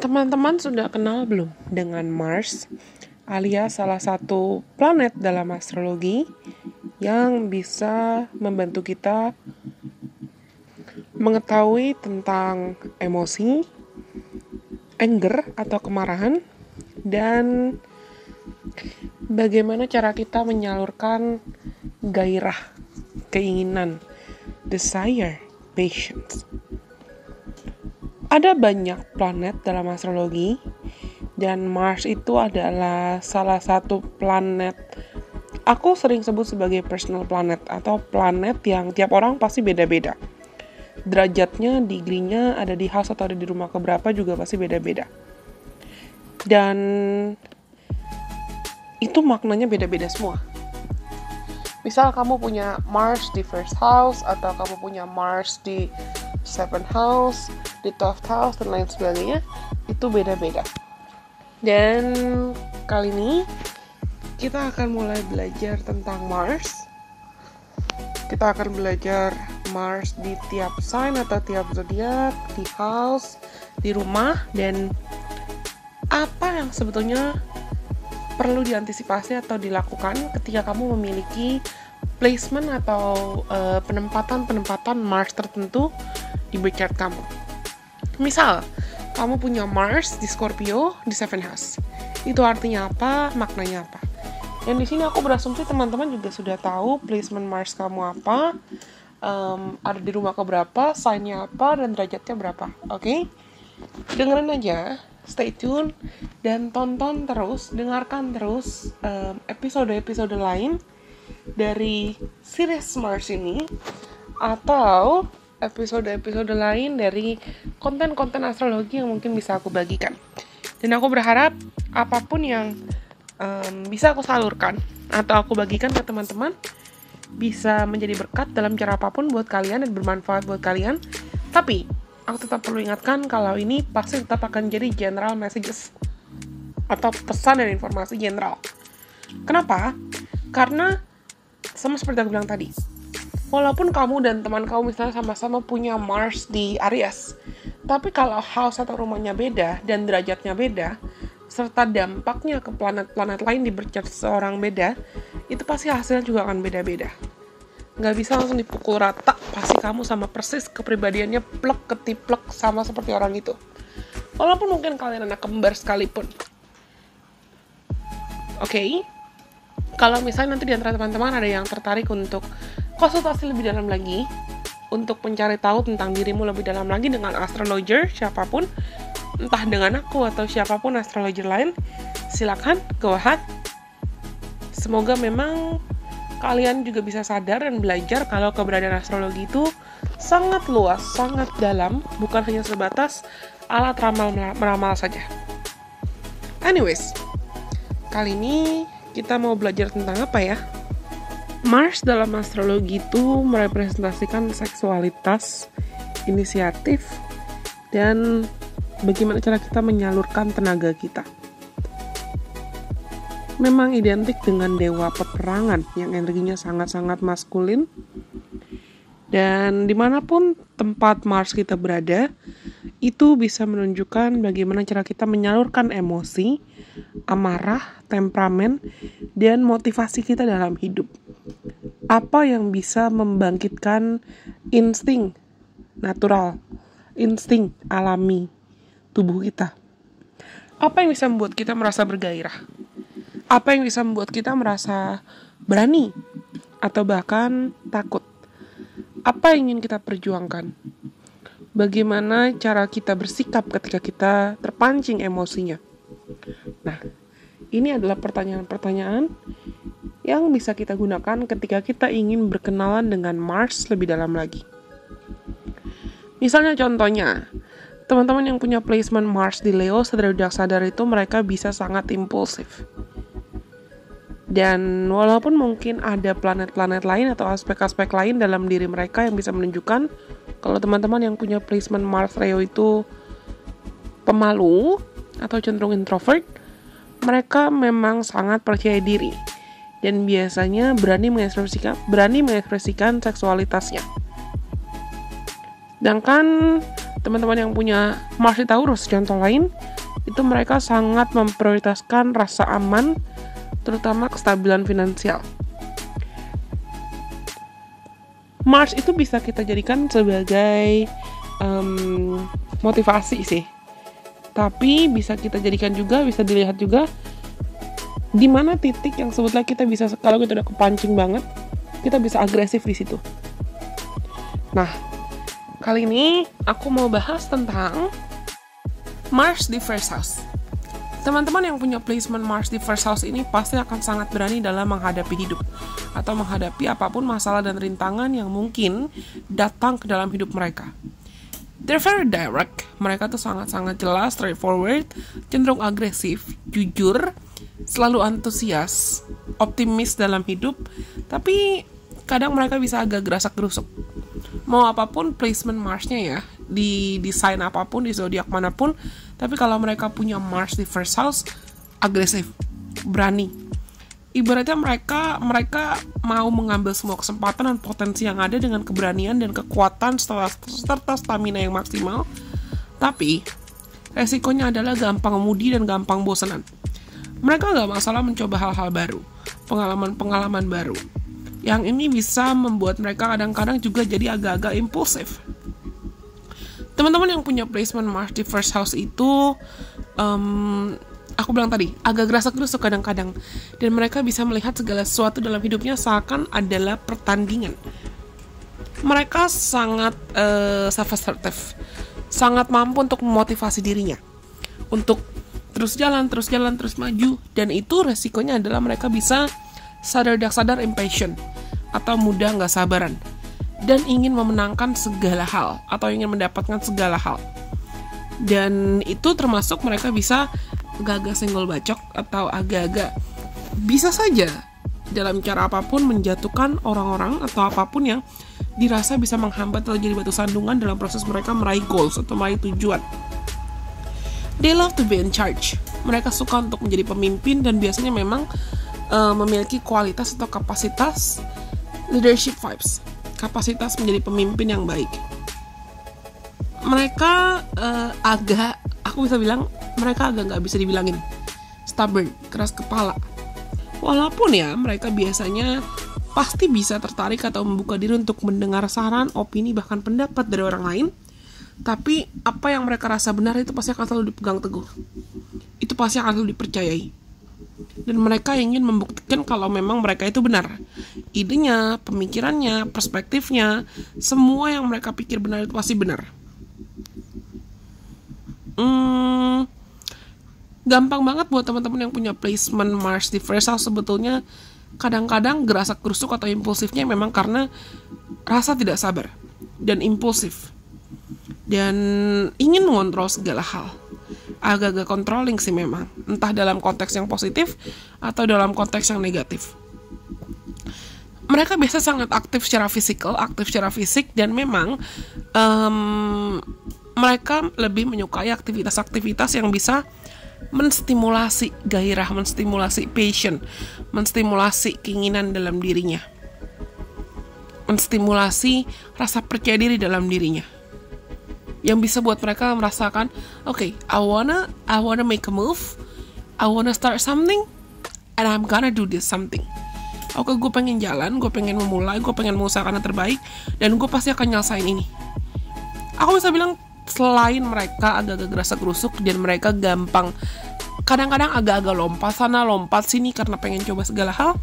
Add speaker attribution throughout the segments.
Speaker 1: Teman-teman sudah kenal belum dengan Mars, alias salah satu planet dalam astrologi yang bisa membantu kita mengetahui tentang emosi, anger atau kemarahan, dan bagaimana cara kita menyalurkan gairah, keinginan, desire, patience. Ada banyak planet dalam astrologi, dan Mars itu adalah salah satu planet. Aku sering sebut sebagai personal planet atau planet yang tiap orang pasti beda-beda. Derajatnya, degree-nya ada di house atau ada di rumah keberapa juga pasti beda-beda. Dan itu maknanya beda-beda semua. Misal kamu punya Mars di first house atau kamu punya Mars di seventh house, di 12th house, dan lain sebagainya, itu beda-beda. Dan kali ini kita akan mulai belajar tentang Mars. Kita akan belajar Mars di tiap sign atau tiap zodiak, di house, di rumah, dan apa yang sebetulnya perlu diantisipasi atau dilakukan ketika kamu memiliki placement atau penempatan Mars tertentu di birth chart kamu. Misal, kamu punya Mars di Scorpio di 7th house. Itu artinya apa? Maknanya apa? Dan di sini aku berasumsi teman-teman juga sudah tahu placement Mars kamu apa, ada di rumah keberapa, sign-nya apa, dan derajatnya berapa. Oke? Dengerin aja, stay tune, dan tonton terus, dengarkan terus episode-episode lain dari series Mars ini, atau episode-episode lain dari konten-konten astrologi yang mungkin bisa aku bagikan. Dan aku berharap apapun yang bisa aku salurkan atau aku bagikan ke teman-teman bisa menjadi berkat dalam cara apapun buat kalian dan bermanfaat buat kalian. Tapi aku tetap perlu ingatkan kalau ini pasti tetap akan jadi general messages atau pesan dan informasi general. Kenapa? Karena sama seperti aku bilang tadi, walaupun kamu dan teman kamu misalnya sama-sama punya Mars di Aries, tapi kalau house atau rumahnya beda dan derajatnya beda, serta dampaknya ke planet-planet lain di birth chart seseorang beda, itu pasti hasilnya juga akan beda-beda. Nggak bisa langsung dipukul rata, pasti kamu sama persis kepribadiannya plek ketiplek sama seperti orang itu. Walaupun mungkin kalian anak kembar sekalipun. Oke? Kalau misalnya nanti di antara teman-teman ada yang tertarik untuk konsultasi lebih dalam lagi, untuk mencari tahu tentang dirimu lebih dalam lagi dengan astrologer siapapun, entah dengan aku atau siapapun astrologer lain, silakan go ahead. Semoga memang kalian juga bisa sadar dan belajar kalau keberadaan astrologi itu sangat luas, sangat dalam, bukan hanya sebatas alat meramal saja. Anyways, kali ini kita mau belajar tentang apa ya? Mars dalam astrologi itu merepresentasikan seksualitas, inisiatif, dan bagaimana cara kita menyalurkan tenaga kita. Memang identik dengan dewa peperangan yang energinya sangat-sangat maskulin. Dan dimanapun tempat Mars kita berada, itu bisa menunjukkan bagaimana cara kita menyalurkan emosi, amarah, temperamen, dan motivasi kita dalam hidup. Apa yang bisa membangkitkan insting natural, insting alami tubuh kita. Apa yang bisa membuat kita merasa bergairah? Apa yang bisa membuat kita merasa berani atau bahkan takut? Apa yang ingin kita perjuangkan? Bagaimana cara kita bersikap ketika kita terpancing emosinya? Nah, ini adalah pertanyaan-pertanyaan yang bisa kita gunakan ketika kita ingin berkenalan dengan Mars lebih dalam lagi. Misalnya contohnya, teman-teman yang punya placement Mars di Leo, sadar tidak sadar itu mereka bisa sangat impulsif. Dan walaupun mungkin ada planet-planet lain atau aspek-aspek lain dalam diri mereka yang bisa menunjukkan kalau teman-teman yang punya placement Mars Leo itu pemalu atau cenderung introvert, mereka memang sangat percaya diri dan biasanya berani mengekspresikan seksualitasnya. Sedangkan teman-teman yang punya Mars di Taurus, contoh lain, itu mereka sangat memprioritaskan rasa aman, terutama kestabilan finansial. Mars itu bisa kita jadikan sebagai motivasi sih, tapi bisa kita jadikan juga, bisa dilihat juga di mana titik yang sebetulnya kita bisa, kalau kita udah kepancing banget, kita bisa agresif di situ. Nah, kali ini aku mau bahas tentang Mars di first house. Teman-teman yang punya placement Mars di first house ini pasti akan sangat berani dalam menghadapi hidup atau menghadapi apapun masalah dan rintangan yang mungkin datang ke dalam hidup mereka. They're very direct, mereka tuh sangat-sangat jelas, straightforward, cenderung agresif, jujur, selalu antusias, optimis dalam hidup, tapi kadang mereka bisa agak gerasak-gerusuk. Mau apapun placement Mars-nya ya, di desain apapun, di zodiak manapun, tapi kalau mereka punya Mars di first house, agresif, berani. Ibaratnya mereka mau mengambil semua kesempatan dan potensi yang ada dengan keberanian dan kekuatan serta stamina yang maksimal. Tapi resikonya adalah gampang mudi dan gampang bosanan. Mereka gak masalah mencoba hal-hal baru, pengalaman-pengalaman baru. Yang ini bisa membuat mereka kadang-kadang juga jadi agak-agak impulsif. Teman-teman yang punya placement Mars di first house itu, aku bilang tadi, agak gerasak-gerusuk kadang-kadang. Dan mereka bisa melihat segala sesuatu dalam hidupnya seakan adalah pertandingan. Mereka sangat self-assertive, sangat mampu untuk memotivasi dirinya untuk terus jalan, terus maju. Dan itu resikonya adalah mereka bisa sadar impatient atau mudah gak sabaran dan ingin memenangkan segala hal atau ingin mendapatkan segala hal. Dan itu termasuk mereka bisa agak-agak senggol bacok atau agak-agak bisa saja dalam cara apapun menjatuhkan orang-orang atau apapun yang dirasa bisa menghambat atau jadi batu sandungan dalam proses mereka meraih goals atau meraih tujuan. They love to be in charge. Mereka suka untuk menjadi pemimpin dan biasanya memang memiliki kualitas atau kapasitas leadership vibes, kapasitas menjadi pemimpin yang baik. Mereka aku bisa bilang mereka agak nggak bisa dibilangin stubborn, keras kepala. Walaupun ya mereka biasanya pasti bisa tertarik atau membuka diri untuk mendengar saran, opini, bahkan pendapat dari orang lain. Tapi apa yang mereka rasa benar itu pasti akan selalu dipegang teguh. Itu pasti akan selalu dipercayai. Dan mereka ingin membuktikan kalau memang mereka itu benar. Idenya, pemikirannya, perspektifnya, semua yang mereka pikir benar itu pasti benar. Gampang banget buat teman-teman yang punya placement Mars di first house sebetulnya kadang-kadang gerasak-gerusuk atau impulsifnya memang karena rasa tidak sabar dan impulsif. Dan ingin mengontrol segala hal. Agak-agak controlling sih memang. Entah dalam konteks yang positif atau dalam konteks yang negatif. Mereka biasa sangat aktif secara fisik dan memang mereka lebih menyukai aktivitas-aktivitas yang bisa menstimulasi gairah, menstimulasi passion, menstimulasi keinginan dalam dirinya, menstimulasi rasa percaya diri dalam dirinya. Yang bisa buat mereka merasakan, okay, I wanna make a move, I wanna start something, and I'm gonna do this something. Oke, gue pengen jalan, gue pengen memulai, gue pengen mengusahakan yang terbaik, dan gue pasti akan nyelesain ini. Aku bisa bilang, selain mereka agak-agak gerasak-gerusuk dan mereka gampang, kadang-kadang agak-agak lompat sana, lompat sini karena pengen coba segala hal,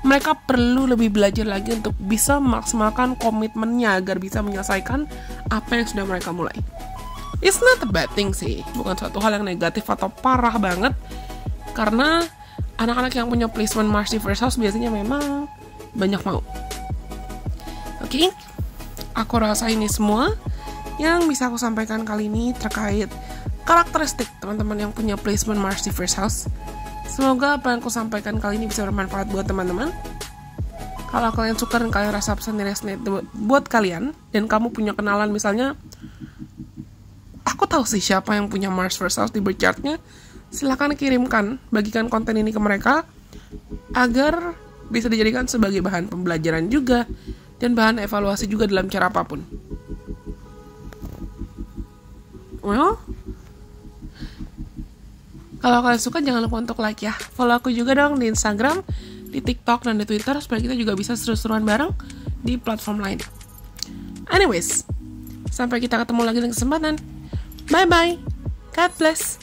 Speaker 1: mereka perlu lebih belajar lagi untuk bisa memaksimalkan komitmennya agar bisa menyelesaikan apa yang sudah mereka mulai. It's not a bad thing sih, bukan suatu hal yang negatif atau parah banget, karena anak-anak yang punya placement Mars di first house biasanya memang banyak mau. Oke, aku rasa ini semua yang bisa aku sampaikan kali ini terkait karakteristik teman-teman yang punya placement Mars di first house. Semoga apa yang aku sampaikan kali ini bisa bermanfaat buat teman-teman. Kalau kalian suka dan kalian rasa pesan ini resonate buat kalian, dan kamu punya kenalan misalnya, aku tahu sih siapa yang punya Mars first house di birth chartnya, silakan kirimkan, bagikan konten ini ke mereka agar bisa dijadikan sebagai bahan pembelajaran juga dan bahan evaluasi juga dalam cara apapun. well, kalau kalian suka jangan lupa untuk like ya. Follow aku juga dong di Instagram, di TikTok, dan di Twitter supaya kita juga bisa seru-seruan bareng di platform lain. Anyways, sampai kita ketemu lagi di kesempatan. Bye-bye. God bless.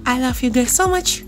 Speaker 1: I love you guys so much.